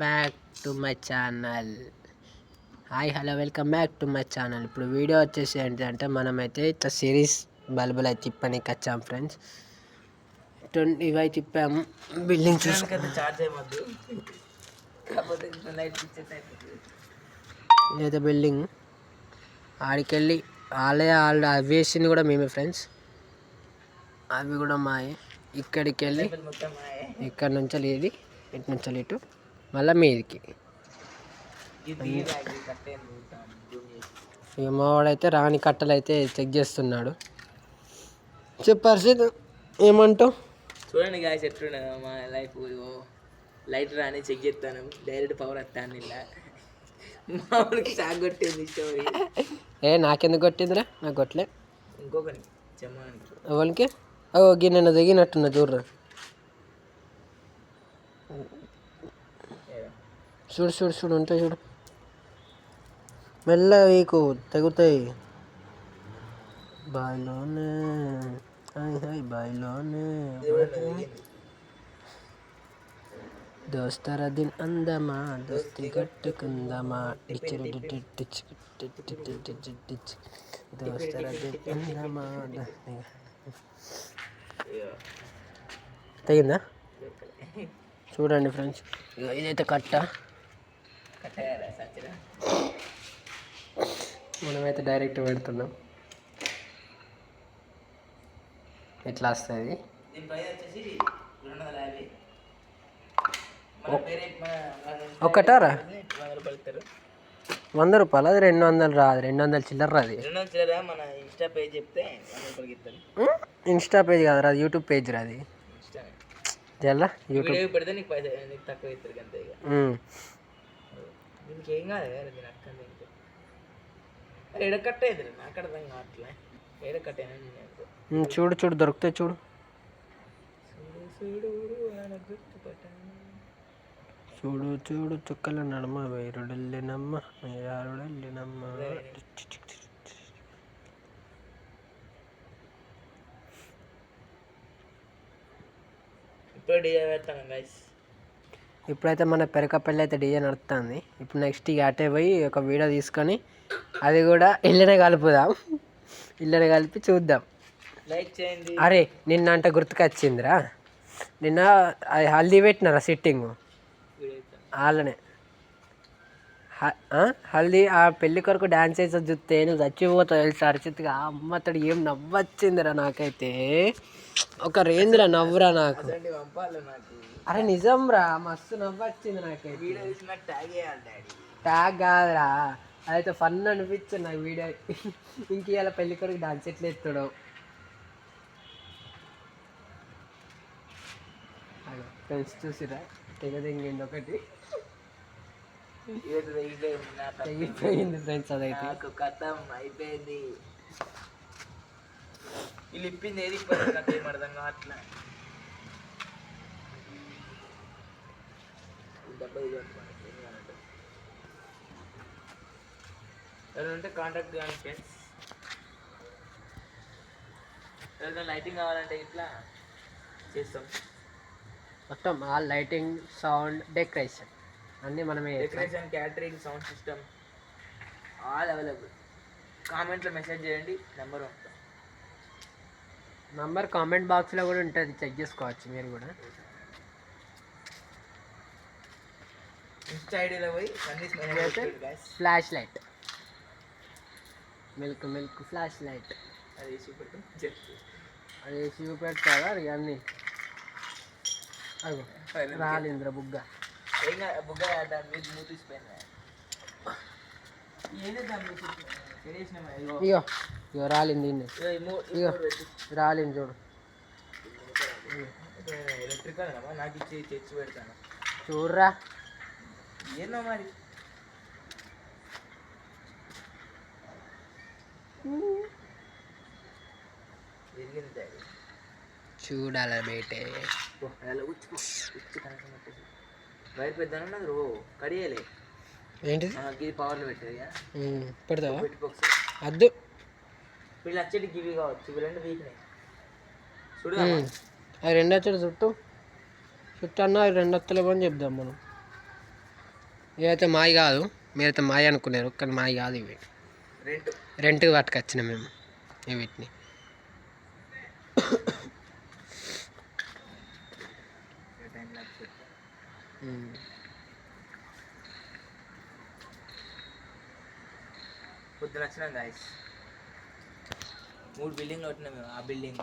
Back to my channel. Hi hello welcome back to my channel. ఇప్పుడు video వచ్చేసి ఏంటంటే మనమైతే ఇట్లా సిరీస్ బల్బులు అయితే తిప్పడానికి వచ్చాం ఫ్రెండ్స్. ఇవైతే తిప్పాము. బిల్డింగ్ ఇదైతే బిల్డింగ్ ఆడికెళ్ళి వాళ్ళు వేసింది కూడా మేమే ఫ్రెండ్స్. అవి కూడా మాయే. ఇక్కడికి వెళ్ళి ఇక్కడ నుంచి ఇది ఇటు నుంచి ఇటు మళ్ళీ మీదికి. మావాడైతే రాని కట్టలు అయితే చెక్ చేస్తున్నాడు. చెప్పారు ఏమంటావు? చూడండి గాయస్ ఎట్లున్నా మా లైఫ్. లైట్ రాని చెక్ చేస్తాను, డైరెక్ట్ పవర్ వస్తాను. ఇలా మామూలుకి షాక్ కొట్టింది స్టోరీ. నాకెందుకు కొట్టిందిరా? నాకు కొట్టలే. ఇంకొకరికి చెమ్మానికి ఎవరికి? గిన్నె దిగినట్టున్నా చూడరా. చూడు చూడు చూడు ఉంటాయి చూడు. మెల్ల వీకు తెగుతాయి. బాయిలోనే బాయిలోనే దోస్తర దిన్ అందమా దోస్తి కట్టుకుందమా దోస్తర దిన్ అందమా. తెగిందా? చూడండి ఫ్రెండ్స్, ఇదైతే కట్ట. మనమైతే డైరెక్ట్ పెడుతున్నాం. ఎట్లా వస్తుంది? ఒకటారా? 100 రూపాయలు. అది 200 రాదు. 200 చిల్లర రాదు. మన ఇన్స్టా పేజ్ చెప్తే ఇన్స్టా పేజ్ కాదు రాదు, యూట్యూబ్ పేజ్ రాదు. జల్లా యూట్యూబ్ పెడితే నీకు తక్కువ ఇస్తారు అంతే. దీనికి ఏం కాదు నేను అక్కడ ఎడకట్టేది నాకు అర్థం కావట్లే. ఎడకట్టేనా? చూడు చూడు దొరుకుతాయి చూడు. చూడు చూడు చుక్కల నడమ వేరుడెళ్ళినమ్మ యారుడెళ్ళినమ్మ. ఇప్పుడైతే మన పెరకపల్లి అయితే డీజే నడుస్తుంది. ఇప్పుడు నెక్స్ట్ ఇక అటే పోయి ఒక వీడియో తీసుకొని అది కూడా ఇళ్ళనే కలుపుదాం. ఇళ్ళనే కలిపి చూద్దాం. లైక్ చేయండి. అరే నిన్న అంటే గుర్తుకొచ్చిందిరా, నిన్న హల్దీ పెట్టినారా సిట్టింగ్ వాళ్ళనే. హల్దీ ఆ పెళ్లి కొరకు డ్యాన్స్ వేసి చూస్తే నువ్వు చచ్చిపోతావు తెలుసా అరిచిత్గా. అమ్మతడు ఏం నవ్వొచ్చిందిరా నాకైతే. ఒక రేంజ్రా నవ్వురా నాకు. అరే నిజం రా, మస్తు నవ్వొచ్చింది నాకైతే. ట్యాగ్ కాదురా, అదైతే ఫన్ అనిపించింది నాకు వీడియో. ఇంక ఇలా పెళ్లి కొరకు డాన్స్ ఎట్లా ఎత్తాడో. ఫ్రెండ్స్ చూసిరా తెగదింగింది ఒకటి. తెగిపోయింది ఫ్రెండ్స్. అదైతే కథం అయిపోయింది. వీళ్ళు ఇప్పింది ఏది అర్థం కావట్లే. ఎవరంటే కాంటాక్ట్ కానీ ఫ్రెండ్స్. ఎవరైనా లైటింగ్ కావాలంటే ఇట్లా చేస్తాం మొత్తం. ఆ లైటింగ్, సౌండ్, డెకరేషన్ అన్నీ మనమే. Decoration, catering, sound system all available. కామెంట్లో మెసేజ్ చేయండి, నెంబర్ ఉంటుంది. నంబర్ కామెంట్ బాక్స్లో కూడా ఉంటుంది, చెక్ చేసుకోవచ్చు మీరు కూడా. ఇన్స్టా ఐడిలో పోయి flash light, milk flash light అది చూపెడతారా అన్నీ. అదిగో రాలింద్ర బుగ్గ. బుగ్గ మూతిసిపోయింది. ఇగో ఇగో రాలింది. ఇగో రాలింది చూడు. ఎలక్ట్రికల్ నాకు ఇచ్చి తెచ్చి పెడతాను చూడరా. ఏనో మరి చూడాల బేటే. వైర్ పెద్ద రో కడియలే. ఏంటిది? పవర్లో పెట్టేది పెడతావా? అద్దు. వీళ్ళు వచ్చేటి గివి కావచ్చు. ఇవి రెండు వీక్నాయి చూడు. అవి రెండు వచ్చాడు చుట్టూ అన్న, అవి రెండు వస్తలేమని చెప్దాం మనం. ఇవైతే మాయి కాదు, మీరైతే మాయి అనుకున్నారు కానీ మాయి కాదు ఇవి. రెంట్కి పట్టుకొచ్చిన మేము వీటిని. పొద్దున వచ్చినాం గాయస్, 3 బిల్డింగ్లు కొట్టినాం మేము. ఆ బిల్డింగ్,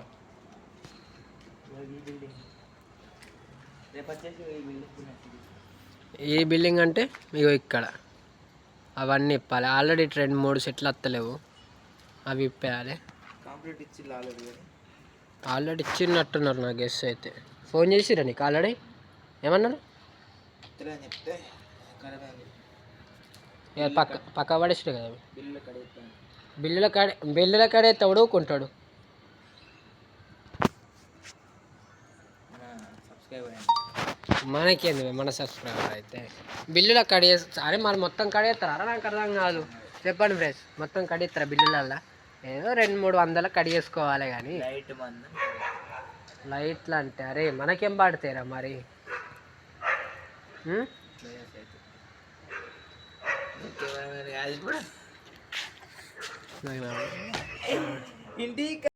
ఈ బిల్డింగ్, రేపు వచ్చేసి ఈ బిల్డింగ్. ఈ బిల్డింగ్ అంటే మీకు ఇక్కడ అవన్నీ ఇప్పాలి. ఆల్రెడీ 2-3 సెట్లు వస్తలేవు, అవి ఇప్పేయాలి. కాంప్లీట్ ఇచ్చి ఆల్రెడీ ఇచ్చినట్టున్నారు నా గెస్ అయితే. ఫోన్ చేసిరా నీకు ఆల్రెడీ? ఏమన్నారు? చెప్తే పక్క పడేసాడు కదా. బిల్లుల కాడే తోడుకుంటాడు. మనకేంది, మన సబ్స్క్రైబర్ అయితే బిల్లుల కడిగేస్తా. అరే మరి మొత్తం కడిగేస్తారా? నాకు అర్థం కాదు, చెప్పండి ఫ్రెండ్స్. మొత్తం కడిగేస్తారా బిల్లులల్లో? ఏదో 200-300 కడిగేసుకోవాలి కానీ లైట్లు అంటే అరే మనకేం పడతాయిరా మరి. ఇంటికి